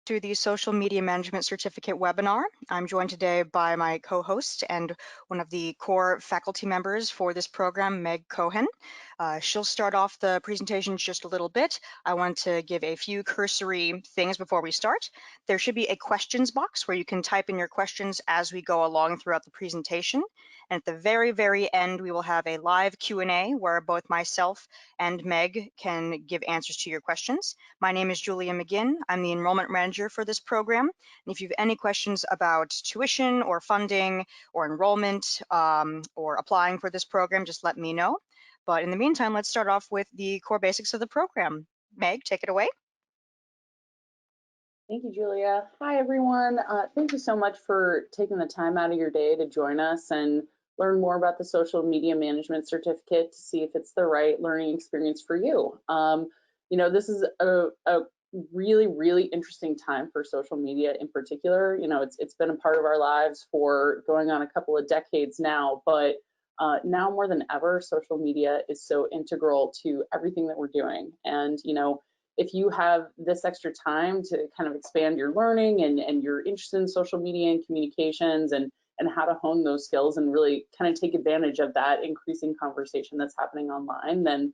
To the Social Media Management Certificate webinar. I'm joined today by my co-host and one of the core faculty members for this program, Meg Cohen. She'll start off the presentation just a little bit. I want to give a few cursory things before we start. There should be a questions box where you can type in your questions as we go along throughout the presentation. And at the very, very end, we will have a live Q&A where both myself and Meg can give answers to your questions. My name is Julia McGinn. I'm the enrollment manager for this program. And if you have any questions about tuition or funding or enrollment or applying for this program, just let me know. But in the meantime, let's start off with the core basics of the program. Meg, take it away. Thank you, Julia. Hi, everyone. Thank you so much for taking the time out of your day to join us and learn more about the Social Media Management Certificate to see if it's the right learning experience for you. This is a really, really interesting time for social media in particular. It's been a part of our lives for going on a couple of decades now, but now more than ever, social media is so integral to everything that we're doing. And, if you have this extra time to kind of expand your learning and you're interested in social media and communications and how to hone those skills and really kind of take advantage of that increasing conversation that's happening online, then,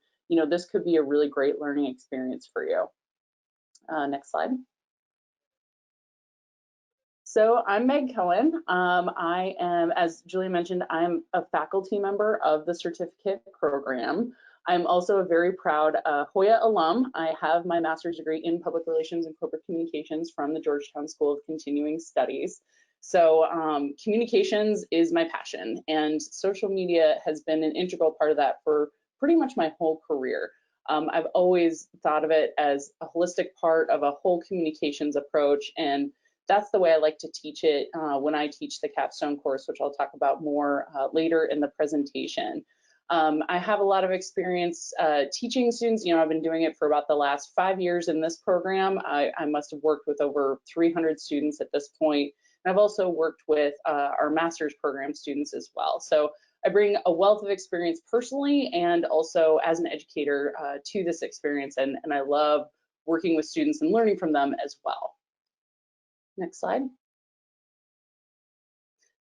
this could be a really great learning experience for you. Next slide. So I'm Meg Cohen. I am, as Julia mentioned, I'm a faculty member of the certificate program. I'm also a very proud Hoya alum. I have my master's degree in public relations and corporate communications from the Georgetown School of Continuing Studies. So communications is my passion, and social media has been an integral part of that for pretty much my whole career. I've always thought of it as a holistic part of a whole communications approach, and that's the way I like to teach it when I teach the capstone course, which I'll talk about more later in the presentation. I have a lot of experience teaching students. I've been doing it for about the last 5 years in this program. I must have worked with over 300 students at this point. And I've also worked with our master's program students as well. So I bring a wealth of experience personally and also as an educator to this experience, and I love working with students and learning from them as well. Next slide.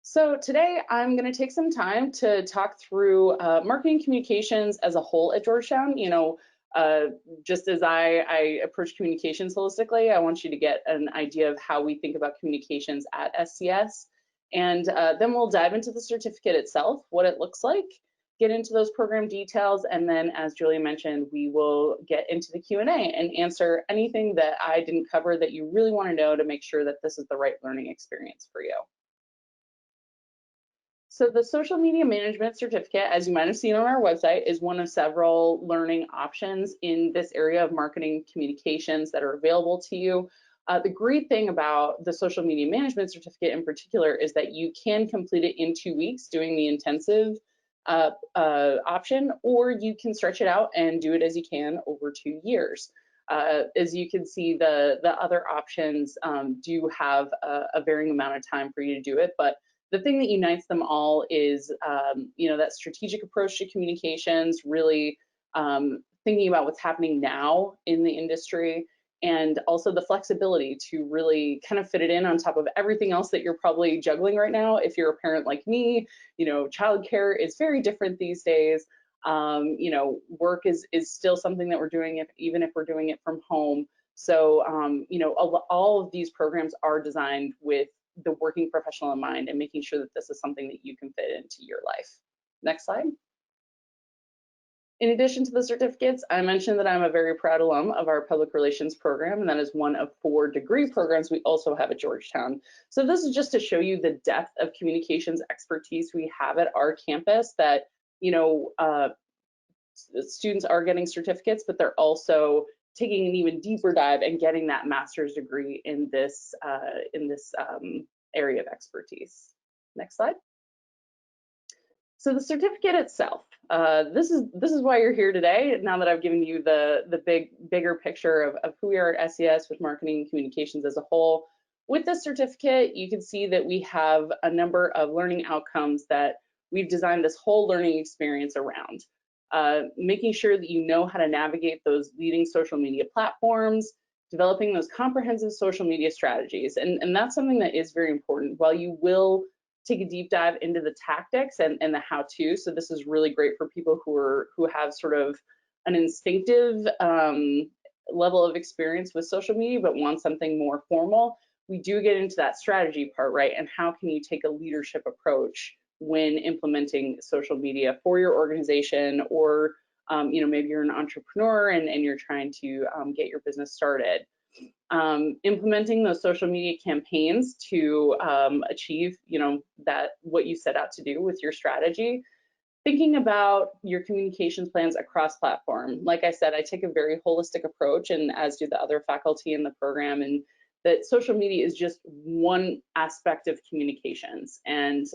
So today I'm going to take some time to talk through marketing communications as a whole at Georgetown. Just as I approach communications holistically, I want you to get an idea of how we think about communications at SCS. And then we'll dive into the certificate itself, what it looks like, get into those program details, and then, as Julia mentioned, we will get into the Q&A and answer anything that I didn't cover that you really want to know to make sure that this is the right learning experience for you. So the Social Media Management Certificate, as you might have seen on our website, is one of several learning options in this area of marketing communications that are available to you. The great thing about the Social Media Management Certificate in particular is that you can complete it in 2 weeks doing the intensive option, or you can stretch it out and do it as you can over 2 years. As you can see, the other options do have a varying amount of time for you to do it, but the thing that unites them all is, that strategic approach to communications, really thinking about what's happening now in the industry, and also the flexibility to really kind of fit it in on top of everything else that you're probably juggling right now. If you're a parent like me, childcare is very different these days. Work is still something that we're doing, even if we're doing it from home. So, all of these programs are designed with the working professional in mind and making sure that this is something that you can fit into your life. Next slide. In addition to the certificates, I mentioned that I'm a very proud alum of our public relations program, and that is one of 4 degree programs we also have at Georgetown. So this is just to show you the depth of communications expertise we have at our campus, that, students are getting certificates, but they're also taking an even deeper dive and getting that master's degree in this area of expertise. Next slide. So the certificate itself, this is why you're here today. Now that I've given you the bigger picture of who we are at SCS with marketing and communications as a whole, with this certificate, you can see that we have a number of learning outcomes that we've designed this whole learning experience around. Making sure that you know how to navigate those leading social media platforms, developing those comprehensive social media strategies. And that's something that is very important. While you will take a deep dive into the tactics and the how-to, so this is really great for people who have sort of an instinctive level of experience with social media, but want something more formal. We do get into that strategy part, right? And how can you take a leadership approach when implementing social media for your organization, or maybe you're an entrepreneur and you're trying to get your business started. Implementing those social media campaigns to achieve, that what you set out to do with your strategy. Thinking about your communications plans across platform. Like I said, I take a very holistic approach, and as do the other faculty in the program, and that social media is just one aspect of communications, and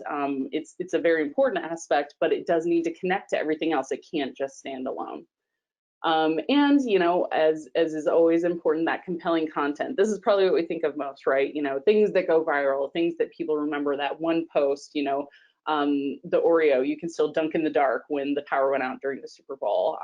it's a very important aspect, but it does need to connect to everything else. It can't just stand alone. And as is always important, that compelling content. This is probably what we think of most, right? Things that go viral, things that people remember. That one post, the Oreo, you can still dunk in the dark when the power went out during the Super Bowl.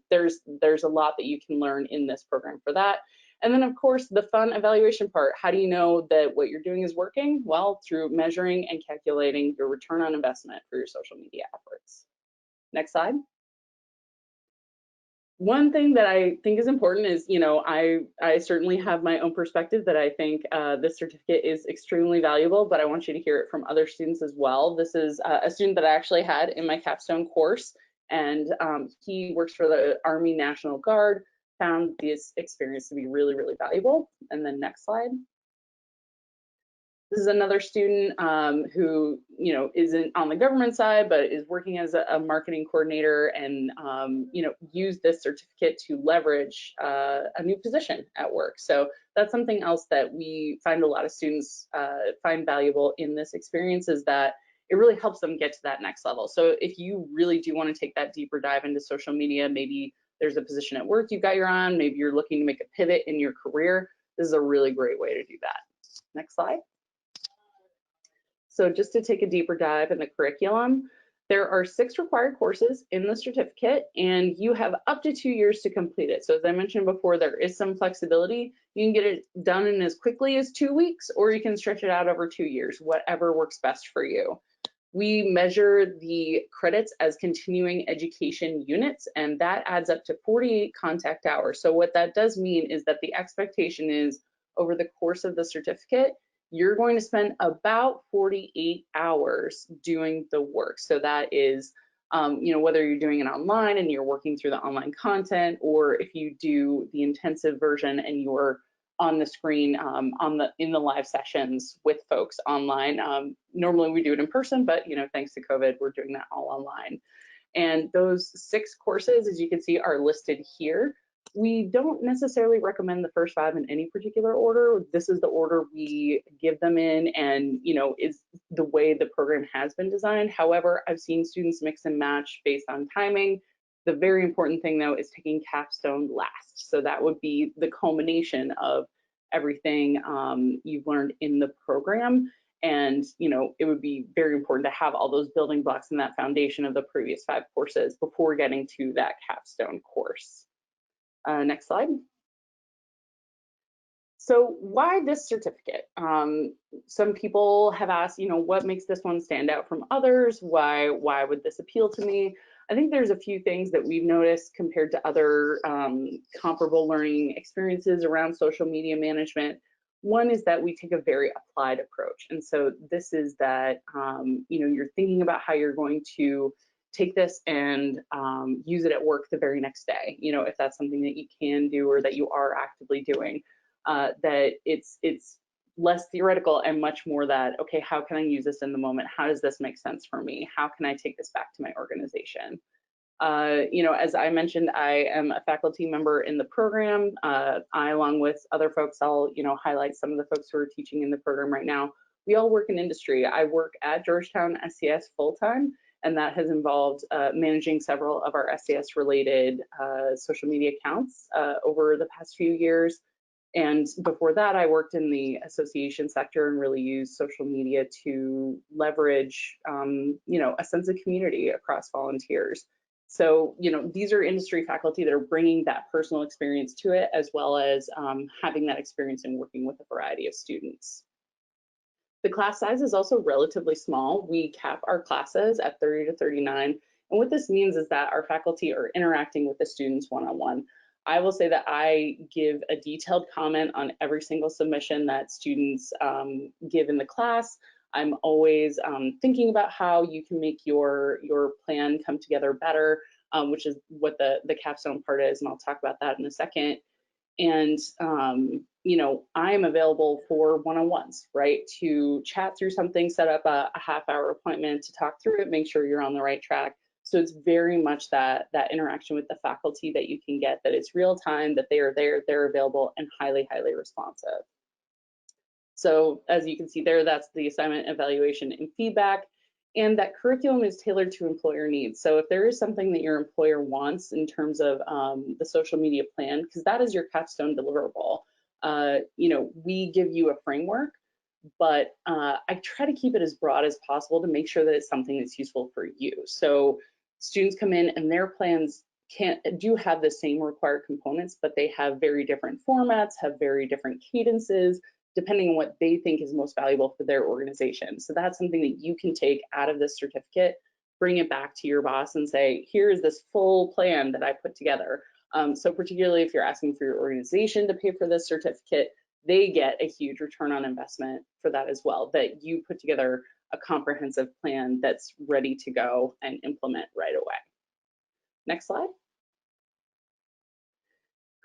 There's a lot that you can learn in this program for that. And then, of course, the fun evaluation part. How do you know that what you're doing is working? Well, through measuring and calculating your return on investment for your social media efforts. Next slide. One thing that I think is important is, I certainly have my own perspective that I think this certificate is extremely valuable, but I want you to hear it from other students as well. This is a student that I actually had in my capstone course, and he works for the Army National Guard, found this experience to be really, really valuable. And then next slide. This is another student who, isn't on the government side, but is working as a marketing coordinator, and, used this certificate to leverage a new position at work. So that's something else that we find a lot of students find valuable in this experience, is that it really helps them get to that next level. So if you really do want to take that deeper dive into social media, maybe there's a position at work you've got your on, maybe you're looking to make a pivot in your career, this is a really great way to do that. Next slide. So just to take a deeper dive in the curriculum, there are 6 required courses in the certificate, and you have up to 2 years to complete it. So as I mentioned before, there is some flexibility. You can get it done in as quickly as 2 weeks, or you can stretch it out over 2 years, whatever works best for you. We measure the credits as continuing education units, and that adds up to 48 contact hours. So what that does mean is that the expectation is, over the course of the certificate, you're going to spend about 48 hours doing the work. So that is, whether you're doing it online and you're working through the online content, or if you do the intensive version and you're on the screen in the live sessions with folks online. Normally we do it in person, but thanks to COVID, we're doing that all online. And those 6 courses, as you can see, are listed here. We don't necessarily recommend the first 5 in any particular order. This is the order we give them in, and is the way the program has been designed. However, I've seen students mix and match based on timing. The very important thing, though, is taking capstone last. So that would be the culmination of everything you've learned in the program. And it would be very important to have all those building blocks and that foundation of the previous 5 courses before getting to that capstone course. Next slide. So why this certificate? Some people have asked, what makes this one stand out from others? Why would this appeal to me? I think there's a few things that we've noticed compared to other comparable learning experiences around social media management. One is that we take a very applied approach. And so this is that, you're thinking about how you're going to take this and use it at work the very next day, if that's something that you can do or that you are actively doing, that it's less theoretical and much more that, okay, how can I use this in the moment? How does this make sense for me? How can I take this back to my organization? As I mentioned, I am a faculty member in the program. I, along with other folks, I'll, highlight some of the folks who are teaching in the program right now. We all work in industry. I work at Georgetown SCS full-time, and that has involved managing several of our SCS-related social media accounts over the past few years. And before that, I worked in the association sector and really used social media to leverage, a sense of community across volunteers. So, these are industry faculty that are bringing that personal experience to it, as well as having that experience in working with a variety of students. The class size is also relatively small. We cap our classes at 30 to 39. And what this means is that our faculty are interacting with the students one-on-one. I will say that I give a detailed comment on every single submission that students give in the class. I'm always thinking about how you can make your plan come together better, which is what the capstone part is, and I'll talk about that in a second. And I'm available for one-on-ones, right? To chat through something, set up a half-hour appointment to talk through it, make sure you're on the right track. So it's very much that interaction with the faculty that you can get, that it's real time, that they are there, they're available, and highly, highly responsive. So as you can see there, that's the assignment, evaluation, and feedback. And that curriculum is tailored to employer needs. So if there is something that your employer wants in terms of the social media plan, because that is your capstone deliverable, we give you a framework, but I try to keep it as broad as possible to make sure that it's something that's useful for you. So students come in and their plans do have the same required components, but they have very different formats, have very different cadences, depending on what they think is most valuable for their organization. So that's something that you can take out of this certificate, bring it back to your boss and say, here's this full plan that I put together. So particularly if you're asking for your organization to pay for this certificate, they get a huge return on investment for that as well, that you put together a comprehensive plan that's ready to go and implement right away. Next slide.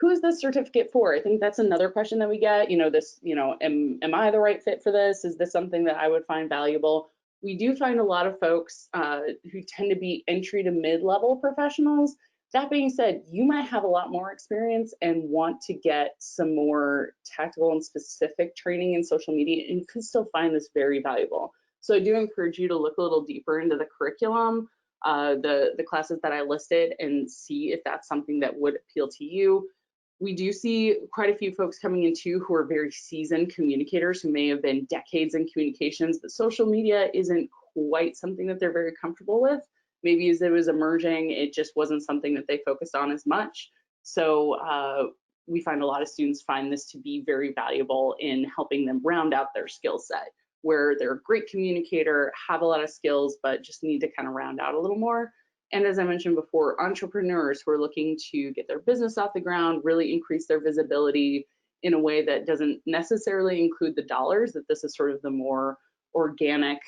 Who is this certificate for? I think that's another question that we get. Am I the right fit for this? Is this something that I would find valuable? We do find a lot of folks who tend to be entry to mid-level professionals. That being said, you might have a lot more experience and want to get some more tactical and specific training in social media, and you could still find this very valuable. So I do encourage you to look a little deeper into the curriculum, the classes that I listed, and see if that's something that would appeal to you. We do see quite a few folks coming in too who are very seasoned communicators who may have been decades in communications, but social media isn't quite something that they're very comfortable with. Maybe as it was emerging, it just wasn't something that they focused on as much. So we find a lot of students find this to be very valuable in helping them round out their skill set, where they're a great communicator, have a lot of skills, but just need to kind of round out a little more. And as I mentioned before, entrepreneurs who are looking to get their business off the ground, really increase their visibility in a way that doesn't necessarily include the dollars, that this is sort of the more organic,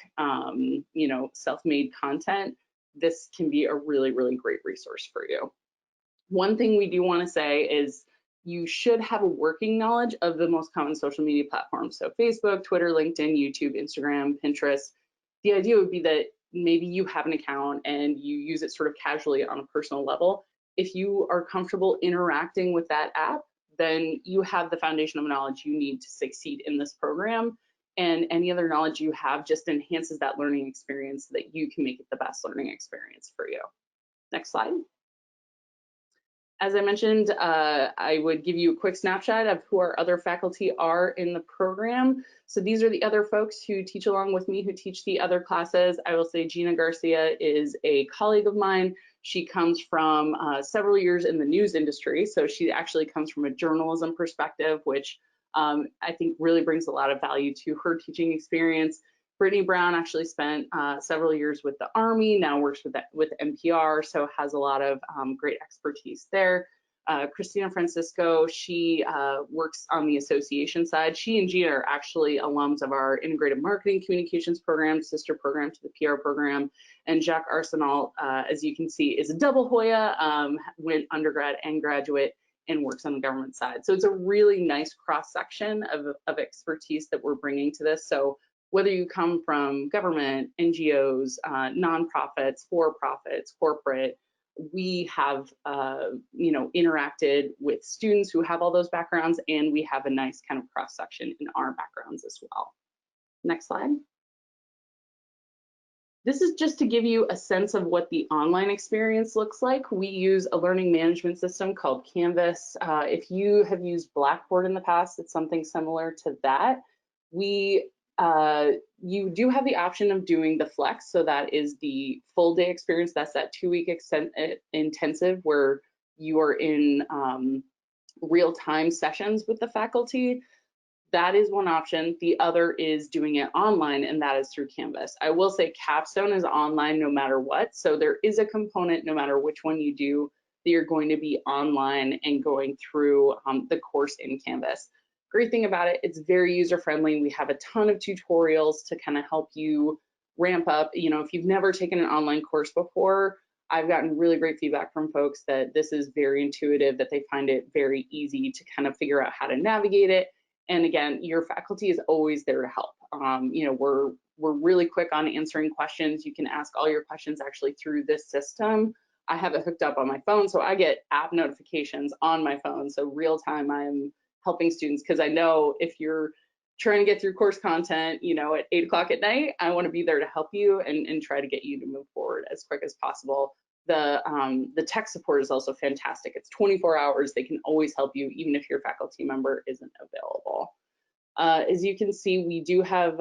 self-made content. This can be a really, really great resource for you. One thing we do want to say is you should have a working knowledge of the most common social media platforms. So Facebook, Twitter, LinkedIn, YouTube, Instagram, Pinterest. The idea would be that maybe you have an account and you use it sort of casually on a personal level. If you are comfortable interacting with that app, then you have the foundation of knowledge you need to succeed in this program. And any other knowledge you have just enhances that learning experience so that you can make it the best learning experience for you. Next slide. As I mentioned, I would give you a quick snapshot of who our other faculty are in the program. So these are the other folks who teach along with me, who teach the other classes. I will say Gina Garcia is a colleague of mine. She comes from several years in the news industry. So she actually comes from a journalism perspective, which I think really brings a lot of value to her teaching experience. Brittany Brown actually spent several years with the Army, now works with NPR, so has a lot of great expertise there. Christina Francisco, she works on the association side. She and Gina are actually alums of our integrated marketing communications program, sister program to the PR program. And Jacques Arsenal, as you can see, is a double Hoya, went undergrad and graduate, and works on the government side. So it's a really nice cross section of expertise that we're bringing to this. So whether you come from government, NGOs, nonprofits, for-profits, corporate, we have interacted with students who have all those backgrounds, and we have a nice kind of cross section in our backgrounds as well. Next slide. This is just to give you a sense of what the online experience looks like. We use a learning management system called Canvas. If you have used Blackboard in the past, it's something similar to that. We You do have the option of doing the flex, so that is the full day experience. That's that 2-week intensive where you are in real-time sessions with the faculty. That is one option. The other is doing it online, and that is through Canvas. I will say Capstone is online no matter what, so there is a component no matter which one you do that you're going to be online and going through the course in Canvas. Great thing about it, it's very user-friendly. We have a ton of tutorials to kind of help you ramp up. You know, if you've never taken an online course before, I've gotten really great feedback from folks that this is very intuitive, that they find it very easy to kind of figure out how to navigate it. And again, your faculty is always there to help. You know, we're really quick on answering questions. You can ask all your questions actually through this system. I have it hooked up on my phone, so I get app notifications on my phone. So real time, I'm helping students, because I know if you're trying to get through course content, you know, at 8 o'clock at night, I want to be there to help you and try to get you to move forward as quick as possible. The tech support is also fantastic. It's 24 hours. They can always help you, even if your faculty member isn't available. As you can see, we do have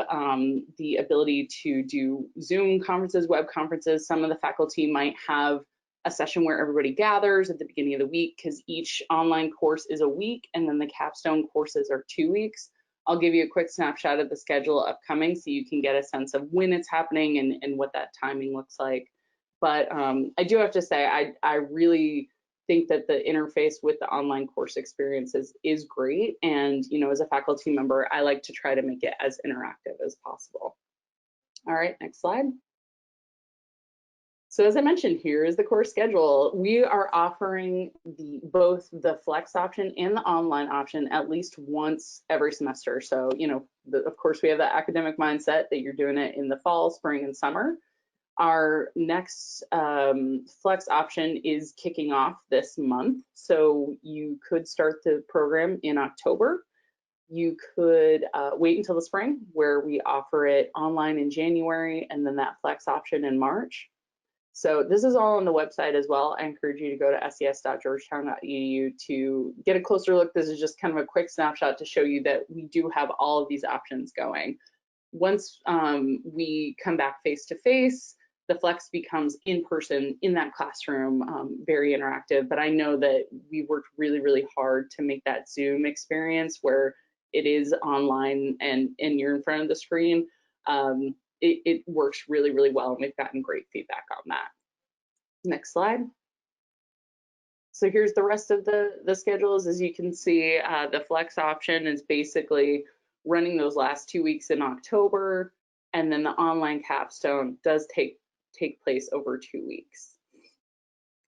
the ability to do Zoom conferences, web conferences. Some of the faculty might have a session where everybody gathers at the beginning of the week, because each online course is a week, and then the capstone courses are 2 weeks. I'll give you a quick snapshot of the schedule upcoming so you can get a sense of when it's happening and what that timing looks like. But I do have to say, I really think that the interface with the online course experience is great. And, you know, as a faculty member, I like to try to make it as interactive as possible. All right, next slide. So as I mentioned, here is the course schedule. We are offering both the flex option and the online option at least once every semester. So, you know, of course, we have that academic mindset that you're doing it in the fall, spring, and summer. Our next flex option is kicking off this month. So you could start the program in October. You could wait until the spring, where we offer it online in January, and then that flex option in March. So this is all on the website as well. I encourage you to go to ses.georgetown.edu to get a closer look. This is just kind of a quick snapshot to show you that we do have all of these options going. Once we come back face to face, the flex becomes in person in that classroom, very interactive. But I know that we worked really, really hard to make that Zoom experience where it is online and you're in front of the screen. It works really, really well, and we've gotten great feedback on that. Next slide. So here's the rest of the schedules. As you can see, the flex option is basically running those last 2 weeks in October, and then the online capstone does take place over 2 weeks.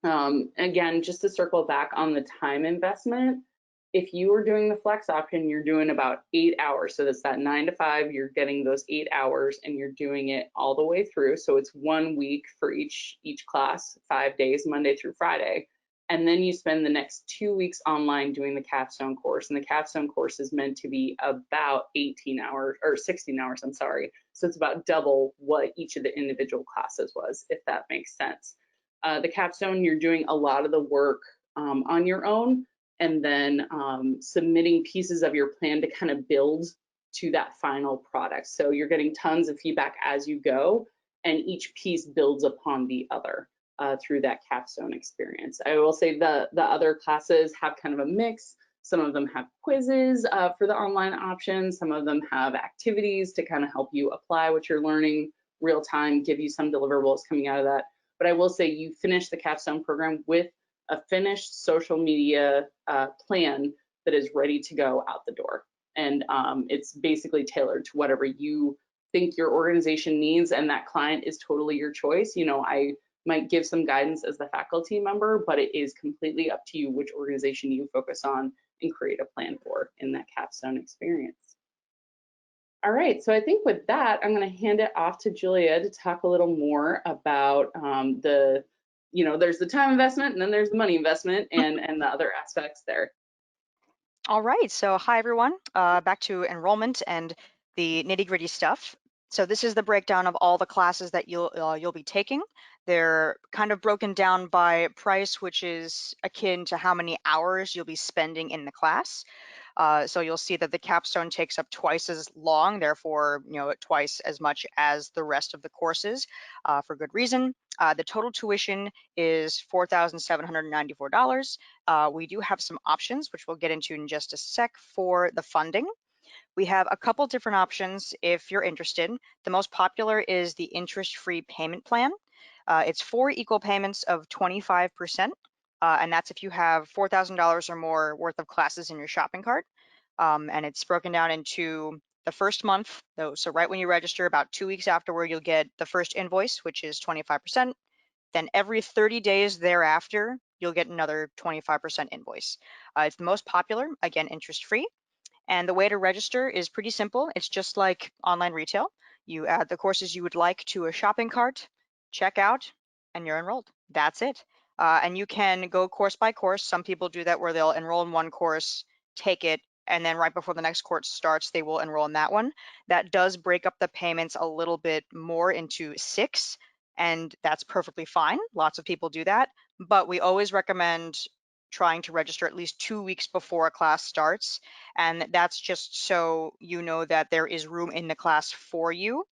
Again, just to circle back on the time investment, if you are doing the flex option, you're doing about 8 hours. So that's that 9 to 5, you're getting those 8 hours and you're doing it all the way through. So it's 1 week for each class, 5 days, Monday through Friday. And then you spend the next 2 weeks online doing the capstone course. And the capstone course is meant to be about 18 hours or 16 hours, I'm sorry. So it's about double what each of the individual classes was, if that makes sense. The capstone, you're doing a lot of the work on your own, and then submitting pieces of your plan to kind of build to that final product. So you're getting tons of feedback as you go, and each piece builds upon the other through that capstone experience. I will say the other classes have kind of a mix. Some of them have quizzes for the online option. Some of them have activities to kind of help you apply what you're learning real time, give you some deliverables coming out of that. But I will say you finish the capstone program with a finished social media plan that is ready to go out the door. And it's basically tailored to whatever you think your organization needs, and that client is totally your choice. You know, I might give some guidance as the faculty member, but it is completely up to you which organization you focus on and create a plan for in that capstone experience. All right, so I think with that, I'm going to hand it off to Julia to talk a little more about you know, there's the time investment and then there's the money investment and the other aspects there. All right, so hi everyone, back to enrollment and the nitty-gritty stuff. So this is the breakdown of all the classes that you'll be taking. They're kind of broken down by price, which is akin to how many hours you'll be spending in the class. So you'll see that the capstone takes up twice as long, therefore, twice as much as the rest of the courses, for good reason. The total tuition is $4,794. We do have some options, which we'll get into in just a sec, for the funding. We have a couple different options if you're interested. The most popular is the interest-free payment plan. It's 4 equal payments of 25%, and that's if you have $4,000 or more worth of classes in your shopping cart. And it's broken down into the first month, though, so right when you register, about 2 weeks afterward, you'll get the first invoice, which is 25%. Then every 30 days thereafter, you'll get another 25% invoice. It's the most popular, again, interest-free. And the way to register is pretty simple. It's just like online retail. You add the courses you would like to a shopping cart, check out, and you're enrolled. That's it. And you can go course by course. Some people do that where they'll enroll in one course, take it, and then right before the next course starts, they will enroll in that one. That does break up the payments a little bit more into 6, and that's perfectly fine. Lots of people do that, but we always recommend trying to register at least 2 weeks before a class starts. And that's just so you know that there is room in the class for you.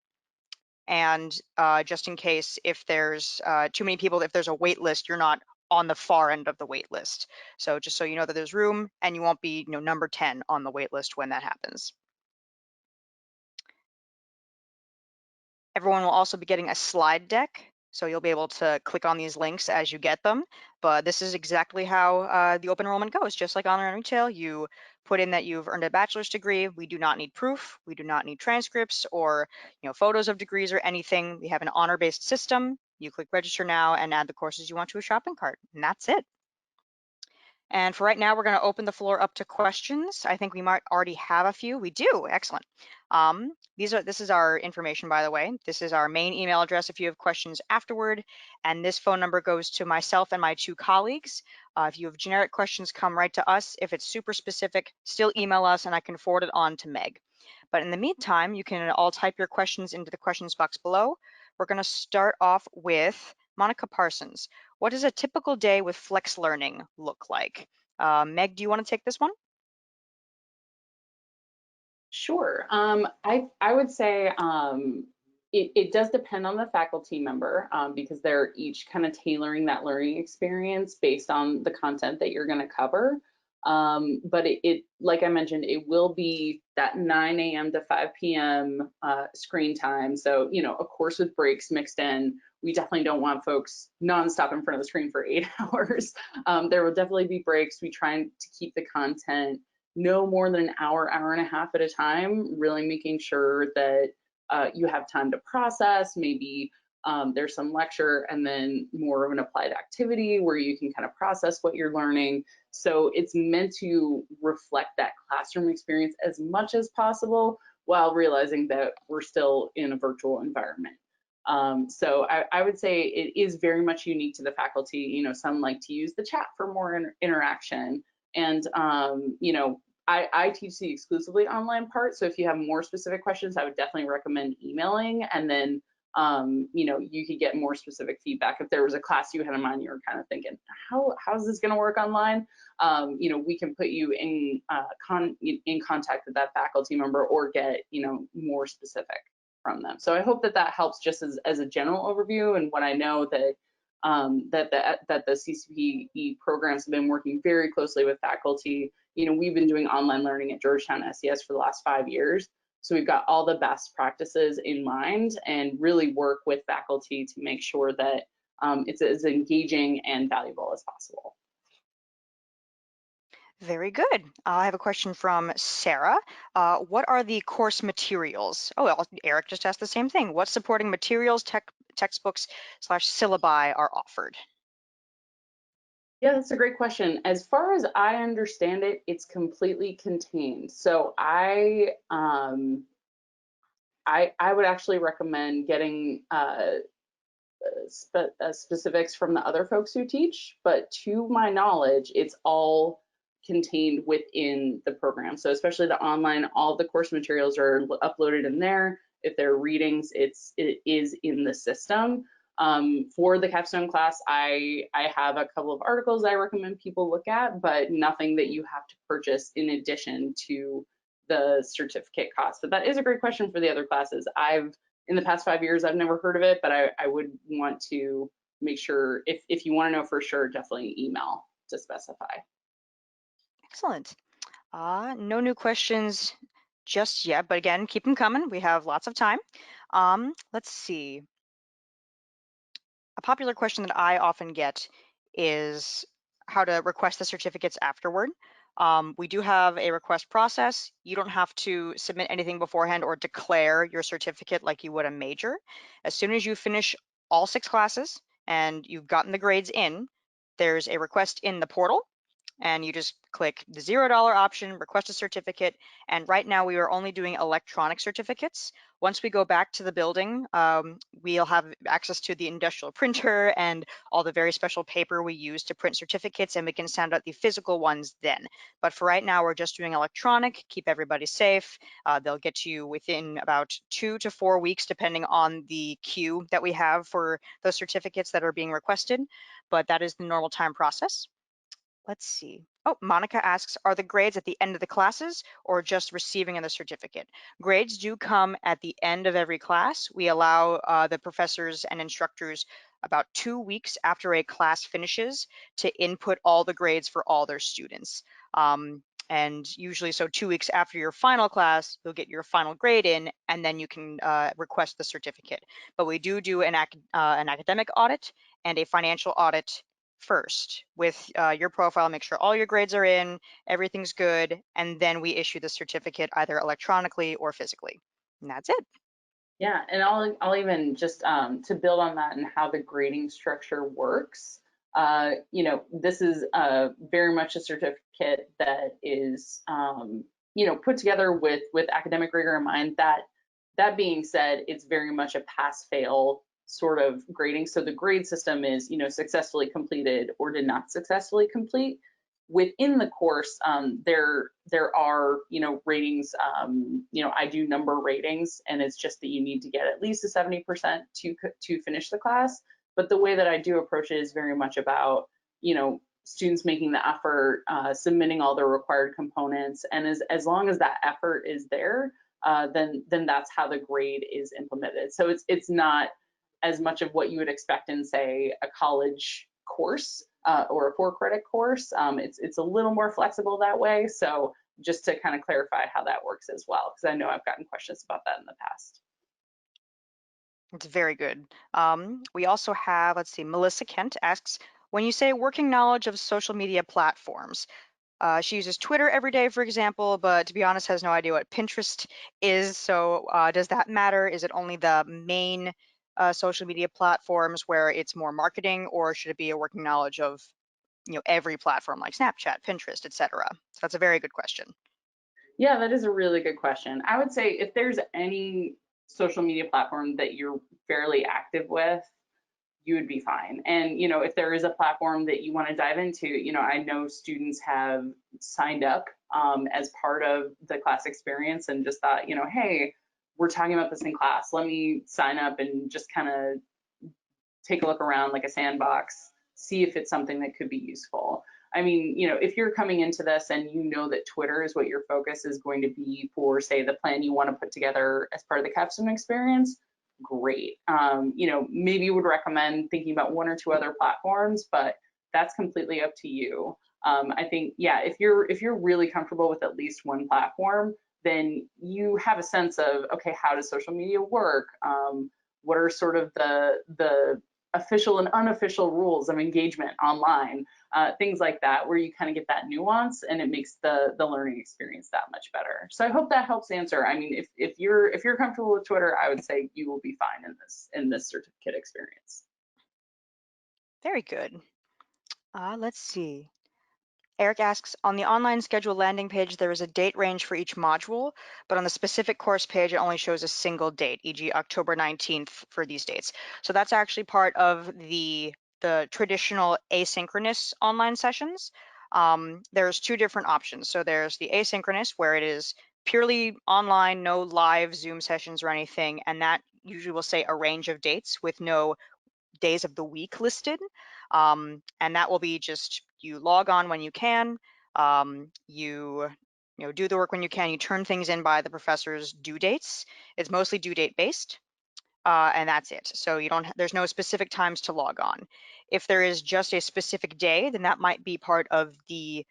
And just in case if there's too many people, if there's a wait list, you're not on the far end of the wait list. So just so you know that there's room and you won't be number 10 on the wait list when that happens. Everyone will also be getting a slide deck, so you'll be able to click on these links as you get them. But this is exactly how the open enrollment goes. Just like online retail, you put in that you've earned a bachelor's degree. We do not need proof. We do not need transcripts or photos of degrees or anything. We have an honor-based system. You click register now and add the courses you want to a shopping cart, and that's it. And for right now, we're going to open the floor up to questions. I think we might already have a few. We do. Excellent. This is our information, by the way. This is our main email address if you have questions afterward. And this phone number goes to myself and my 2 colleagues. If you have generic questions, come right to us. If it's super specific, still email us and I can forward it on to Meg. But in the meantime, you can all type your questions into the questions box below. We're going to start off with Monica Parsons. What does a typical day with flex learning look like? Meg, do you want to take this one? Sure. I would say it does depend on the faculty member because they're each kind of tailoring that learning experience based on the content that you're going to cover. But it, like I mentioned, it will be that 9 a.m. to 5 p.m. Screen time. So, of course, with breaks mixed in, we definitely don't want folks nonstop in front of the screen for 8 hours. There will definitely be breaks. We try to keep the content no more than an hour, hour and a half at a time, really making sure that you have time to process. Maybe there's some lecture and then more of an applied activity where you can kind of process what you're learning. So it's meant to reflect that classroom experience as much as possible while realizing that we're still in a virtual environment. So I would say it is very much unique to the faculty. Some like to use the chat for more interaction. And, I teach the exclusively online part. So if you have more specific questions, I would definitely recommend emailing. And then, you could get more specific feedback. If there was a class you had in mind, you were kind of thinking, how's this going to work online? We can put you in contact with that faculty member or get, more specific from them. So I hope that helps just as a general overview. And what I know that that the CCPE programs have been working very closely with faculty. We've been doing online learning at Georgetown SES for the last 5 years. So we've got all the best practices in mind and really work with faculty to make sure that it's as engaging and valuable as possible. Very good. I have a question from Sarah. What are the course materials? Oh, well, Eric just asked the same thing. What supporting materials, textbooks / syllabi are offered? Yeah, that's a great question. As far as I understand it, it's completely contained. So I would actually recommend getting specifics from the other folks who teach, but to my knowledge, it's all contained within the program. So especially the online, all the course materials are uploaded in there. If there are readings, it is in the system. For the capstone class, I have a couple of articles I recommend people look at, but nothing that you have to purchase in addition to the certificate cost. But that is a great question for the other classes. In the past 5 years, I've never heard of it, but I would want to make sure, if you want to know for sure, definitely email to specify. Excellent. No new questions just yet, but again, keep them coming. We have lots of time. Let's see. A popular question that I often get is how to request the certificates afterward. We do have a request process. You don't have to submit anything beforehand or declare your certificate like you would a major. As soon as you finish all 6 classes and you've gotten the grades in, there's a request in the portal, and you just click the $0 option, request a certificate. And right now we are only doing electronic certificates. Once we go back to the building, we'll have access to the industrial printer and all the very special paper we use to print certificates, and we can send out the physical ones then. But for right now, we're just doing electronic, keep everybody safe. They'll get to you within about 2 to 4 weeks, depending on the queue that we have for those certificates that are being requested. But that is the normal time process. Let's see. Oh, Monica asks, are the grades at the end of the classes or just receiving of the certificate? Grades do come at the end of every class. We allow the professors and instructors about 2 weeks after a class finishes to input all the grades for all their students. And usually, so 2 weeks after your final class, you'll get your final grade in, and then you can request the certificate. But we do an academic audit and a financial audit first with your profile, make sure all your grades are in, everything's good, and then we issue the certificate either electronically or physically. And that's it. Yeah, and I'll even just to build on that and how the grading structure works. This is very much a certificate that is put together with academic rigor in mind. That being said, it's very much a pass-fail sort of grading. So the grade system is successfully completed or did not successfully complete. Within the course, there are ratings. I do number ratings, and it's just that you need to get at least a 70% to finish the class. But the way that I do approach it is very much about students making the effort, submitting all the required components, and as long as that effort is there, then that's how the grade is implemented. So it's not as much of what you would expect in, say, a college course or a 4-credit course. It's a little more flexible that way. So just to kind of clarify how that works as well, because I know I've gotten questions about that in the past. It's very good. We also have, let's see, Melissa Kent asks, when you say working knowledge of social media platforms, she uses Twitter every day, for example, but to be honest, has no idea what Pinterest is. So does that matter? Is it only the main social media platforms where it's more marketing, or should it be a working knowledge of every platform like Snapchat, Pinterest, etc.? So that's a very good question. Yeah, that is a really good question. I would say if there's any social media platform that you're fairly active with, you would be fine. And if there is a platform that you want to dive into, I know students have signed up as part of the class experience and just thought, hey, we're talking about this in class. Let me sign up and just kind of take a look around like a sandbox, see if it's something that could be useful. I mean, if you're coming into this and you know that Twitter is what your focus is going to be for, say, the plan you want to put together as part of the capstone experience, great. Maybe you would recommend thinking about 1 or 2 other platforms, but that's completely up to you. I think, yeah, if you're really comfortable with at least one platform, then you have a sense of, okay, how does social media work? What are sort of the official and unofficial rules of engagement online? Things like that, where you kind of get that nuance, and it makes the learning experience that much better. So I hope that helps answer. I mean, if you're comfortable with Twitter, I would say you will be fine in this certificate experience. Very good. Let's see. Eric asks, on the online schedule landing page, there is a date range for each module, but on the specific course page, it only shows a single date, e.g. October 19th for these dates. So that's actually part of the traditional asynchronous online sessions. There's 2 different options. So there's the asynchronous, where it is purely online, no live Zoom sessions or anything, and that usually will say a range of dates with no days of the week listed. And that will be just you log on when you can, you do the work when you can, you turn things in by the professor's due dates. It's mostly due date based. And that's it. So there's no specific times to log on. If there is just a specific day, then that might be part of the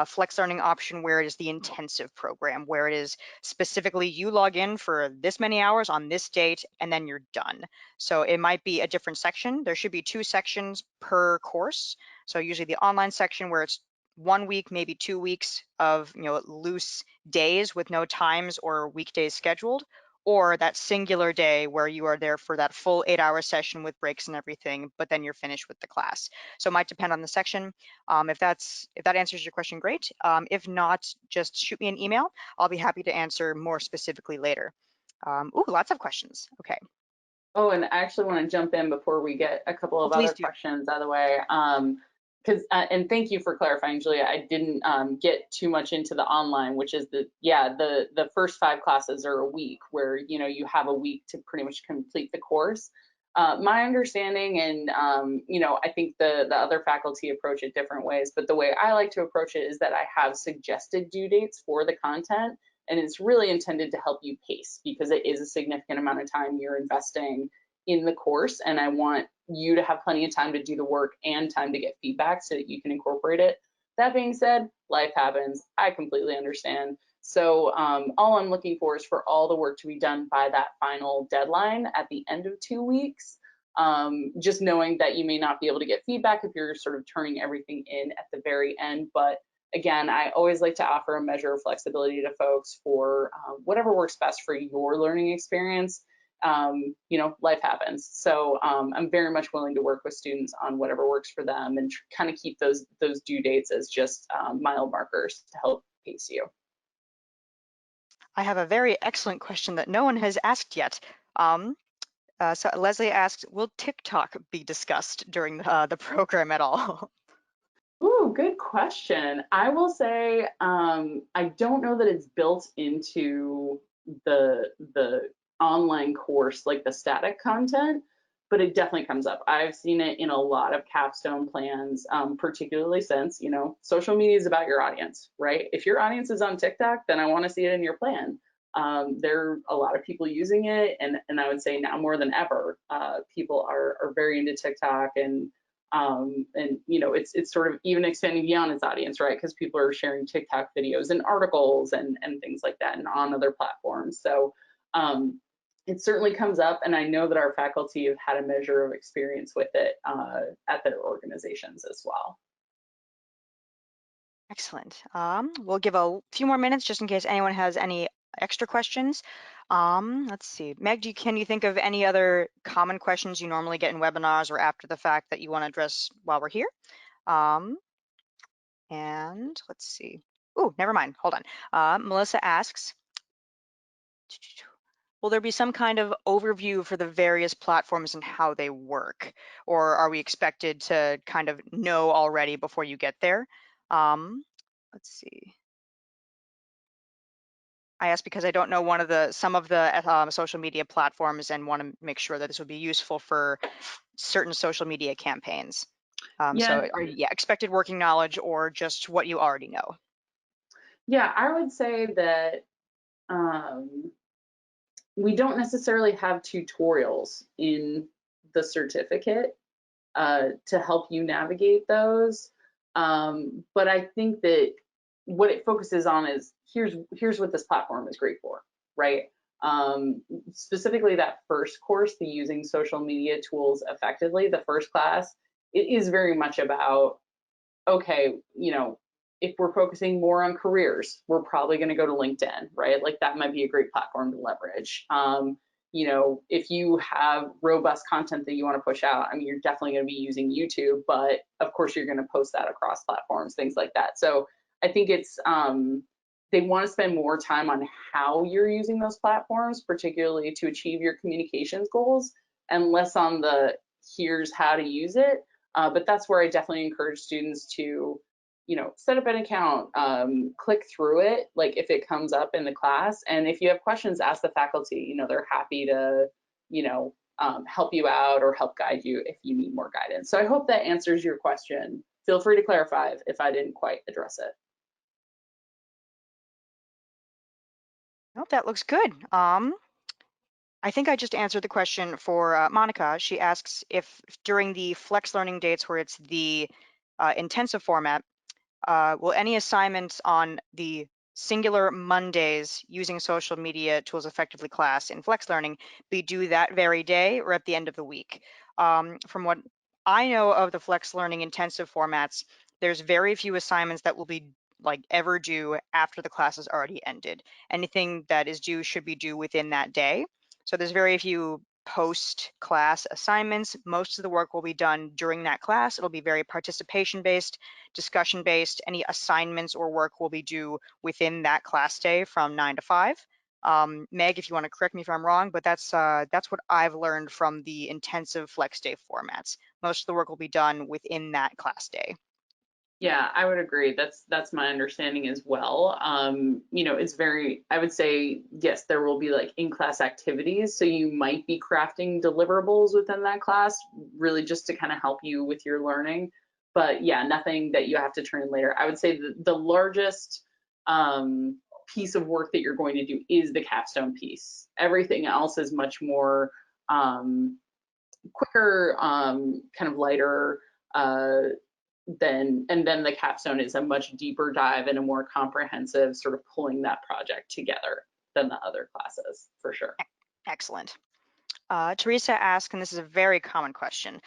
flex learning option where it is the intensive program, where it is specifically you log in for this many hours on this date, and then you're done. So it might be a different section. There should be 2 sections per course. So usually the online section where it's 1 week, maybe 2 weeks of loose days with no times or weekdays scheduled, or that singular day where you are there for that full 8-hour session with breaks and everything, but then you're finished with the class. So it might depend on the section. If that answers your question, great. If not, just shoot me an email. I'll be happy to answer more specifically later. Ooh, lots of questions. Okay. Oh, and I actually want to jump in before we get a couple Oh, of please other do. questions out of the way. And thank you for clarifying, Julia. I didn't get too much into the online, which is the first 5 classes are a week where you have a week to pretty much complete the course. My understanding, and I think the other faculty approach it different ways, but the way I like to approach it is that I have suggested due dates for the content, and it's really intended to help you pace because it is a significant amount of time you're investing in the course, and I want you to have plenty of time to do the work and time to get feedback so that you can incorporate it. That being said, life happens. I completely understand. So all I'm looking for is for all the work to be done by that final deadline at the end of 2 weeks. Just knowing that you may not be able to get feedback if you're sort of turning everything in at the very end, but again, I always like to offer a measure of flexibility to folks for whatever works best for your learning experience. Life happens. So I'm very much willing to work with students on whatever works for them and kind of keep those due dates as just mile markers to help pace you. I have a very excellent question that no one has asked yet. So Leslie asks, will TikTok be discussed during the program at all? Ooh, good question. I will say I don't know that it's built into the online course like the static content, but it definitely comes up. I've seen it in a lot of capstone plans, particularly since social media is about your audience, right? If your audience is on TikTok, then I want to see it in your plan. There are a lot of people using it, and I would say now more than ever, people are very into TikTok and it's sort of even extending beyond its audience, right? Because people are sharing TikTok videos and articles and things like that and on other platforms. So it certainly comes up, and I know that our faculty have had a measure of experience with it at their organizations as well. Excellent. We'll give a few more minutes just in case anyone has any extra questions. Let's see. Meg, can you think of any other common questions you normally get in webinars or after the fact that you want to address while we're here? And let's see. Oh, never mind. Hold on. Melissa asks, will there be some kind of overview for the various platforms and how they work? Or are we expected to kind of know already before you get there? Let's see. I asked because I don't know some of the social media platforms and want to make sure that this would be useful for certain social media campaigns. Yeah, So expected working knowledge or just what you already know? yeah, I would say that we don't necessarily have tutorials in the certificate to help you navigate those. But I think that what it focuses on is here's what this platform is great for, right? Specifically that first course, the using social media tools effectively, the first class, it is very much about, okay, if we're focusing more on careers, we're probably going to go to LinkedIn, right? Like that might be a great platform to leverage. If you have robust content that you want to push out, I mean, you're definitely going to be using YouTube, but of course you're going to post that across platforms, things like that. So I think it's they want to spend more time on how you're using those platforms, particularly to achieve your communications goals, and less on the here's how to use it. But that's where I definitely encourage students to set up an account, click through it, like if it comes up in the class. And if you have questions, ask the faculty. They're happy to, help you out or help guide you if you need more guidance. So I hope that answers your question. Feel free to clarify if I didn't quite address it. Nope, that looks good. I think I just answered the question for Monica. She asks if during the flex learning dates where it's the intensive format, will any assignments on the singular Mondays using social media tools effectively class in flex learning be due that very day or at the end of the week? From what I know of the flex learning intensive formats, there's very few assignments that will be like ever due after the class has already ended. Anything that is due should be due within that day. So there's very few post-class assignments. Most of the work will be done during that class. It'll be very participation-based, discussion-based. Any assignments or work will be due within that class day from 9 to 5. Meg, if you want to correct me if I'm wrong, but that's what I've learned from the intensive flex day formats. Most of the work will be done within that class day. Yeah, I would agree. That's my understanding as well. It's very, I would say, yes, there will be like in-class activities. So you might be crafting deliverables within that class, really just to kind of help you with your learning. But yeah, nothing that you have to turn in later. I would say the largest piece of work that you're going to do is the capstone piece. Everything else is much more quicker, kind of lighter, then the capstone is a much deeper dive and a more comprehensive sort of pulling that project together than the other classes, for sure. Excellent. Teresa asks, and this is a very common question,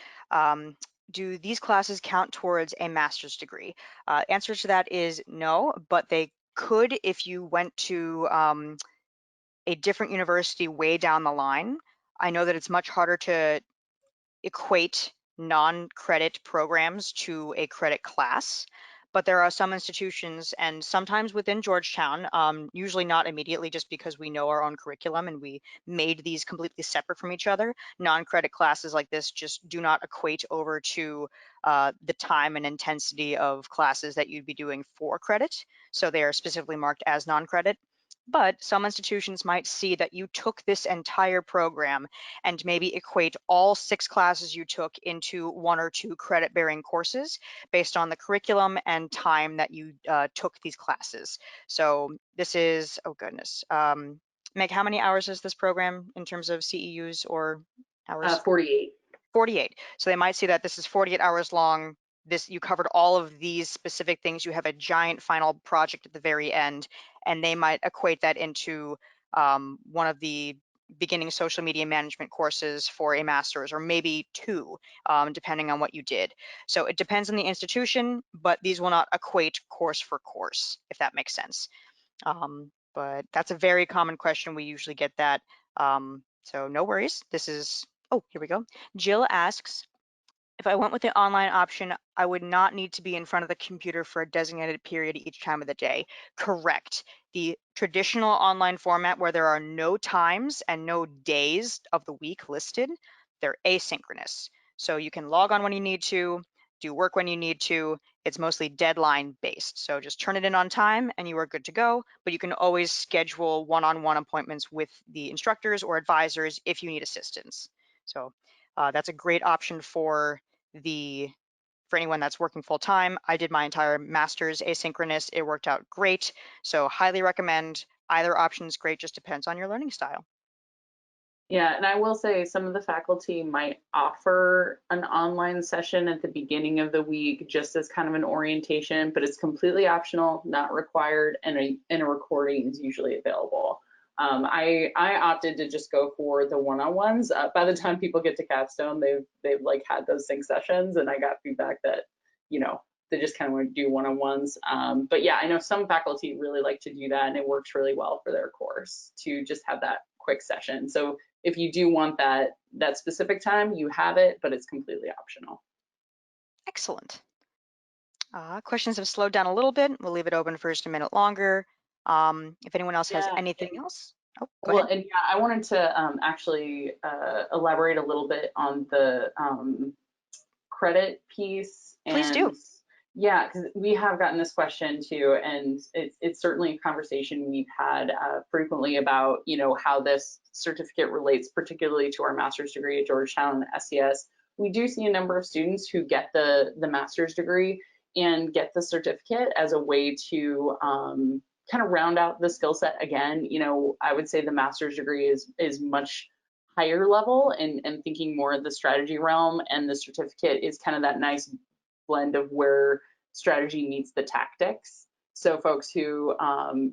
do these classes count towards a master's degree? Answer to that is no, but they could if you went to a different university way down the line. I know that it's much harder to equate non-credit programs to a credit class, but there are some institutions, and sometimes within Georgetown, usually not immediately just because we know our own curriculum and we made these completely separate from each other. Non-credit classes like this just do not equate over to the time and intensity of classes that you'd be doing for credit. So they are specifically marked as non-credit. But some institutions might see that you took this entire program and maybe equate all 6 classes you took into 1 or 2 credit-bearing courses based on the curriculum and time that you took these classes. So this is, oh goodness, Meg, how many hours is this program in terms of CEUs or hours? 48. 48. So they might see that this is 48 hours long. This, you covered all of these specific things. You have a giant final project at the very end, and they might equate that into one of the beginning social media management courses for a master's, or maybe 2, depending on what you did. So it depends on the institution, but these will not equate course for course, if that makes sense. But that's a very common question. We usually get that. So no worries. This is, oh, here we go. Jill asks, if I went with the online option, I would not need to be in front of the computer for a designated period each time of the day. Correct. The traditional online format where there are no times and no days of the week listed, they're asynchronous. So you can log on when you need to, do work when you need to. It's mostly deadline based. So just turn it in on time and you are good to go, but you can always schedule one-on-one appointments with the instructors or advisors if you need assistance. So that's a great option for anyone that's working full time. I did my entire master's asynchronous. It worked out great. So highly recommend. Either option is great, just depends on your learning style. Yeah, and I will say some of the faculty might offer an online session at the beginning of the week just as kind of an orientation, but it's completely optional, not required, and a recording is usually available. I opted to just go for the one-on-ones. By the time people get to capstone, they've like had those sync sessions, and I got feedback that they just kind of want to do one-on-ones. But yeah, I know some faculty really like to do that, and it works really well for their course to just have that quick session. So if you do want that specific time, you have it, but it's completely optional. Excellent. Questions have slowed down a little bit. We'll leave it open for just a minute longer. If anyone else has Yeah. anything else. Oh, go Well, ahead. and yeah, I wanted to actually elaborate a little bit on the credit piece. Please do. And Yeah, because we have gotten this question too, and it's certainly a conversation we've had frequently about, how this certificate relates particularly to our master's degree at Georgetown SES. We do see a number of students who get the master's degree and get the certificate as a way to kind of round out the skill set again. I would say the master's degree is much higher level and thinking more of the strategy realm, and the certificate is kind of that nice blend of where strategy meets the tactics. So folks who,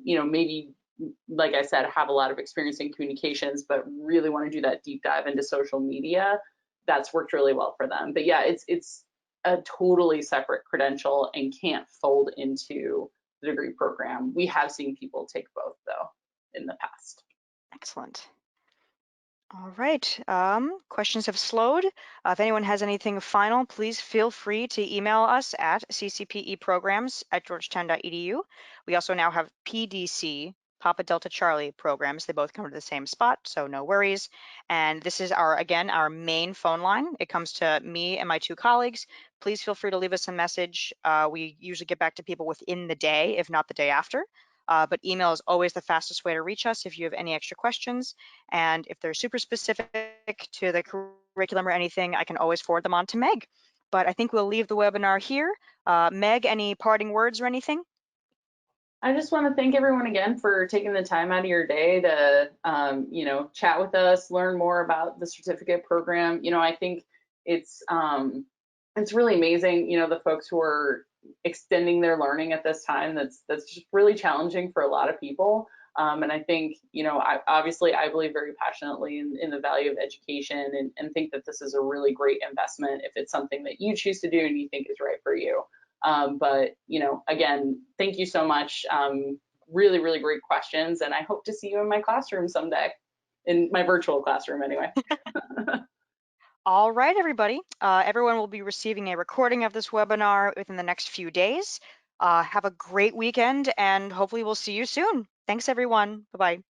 maybe, like I said, have a lot of experience in communications, but really want to do that deep dive into social media, that's worked really well for them. But yeah, it's a totally separate credential and can't fold into the degree program. We have seen people take both though in the past. Excellent. All right, questions have slowed. If anyone has anything final, please feel free to email us at ccpeprograms@georgetown.edu. We also now have PDC, Papa Delta Charlie programs. They both come to the same spot, so no worries. And this is again, our main phone line. It comes to me and my two colleagues. Please feel free to leave us a message. We usually get back to people within the day, if not the day after. But email is always the fastest way to reach us if you have any extra questions. And if they're super specific to the curriculum or anything, I can always forward them on to Meg. But I think we'll leave the webinar here. Meg, any parting words or anything? I just want to thank everyone again for taking the time out of your day to, chat with us, learn more about the certificate program. I think it's really amazing, the folks who are extending their learning at this time. That's just really challenging for a lot of people. And I think, I believe very passionately in the value of education, and think that this is a really great investment if it's something that you choose to do and you think is right for you. But, again, thank you so much. Really, really great questions. And I hope to see you in my classroom someday, in my virtual classroom anyway. All right, everybody. Everyone will be receiving a recording of this webinar within the next few days. Have a great weekend, and hopefully we'll see you soon. Thanks, everyone. Bye-bye.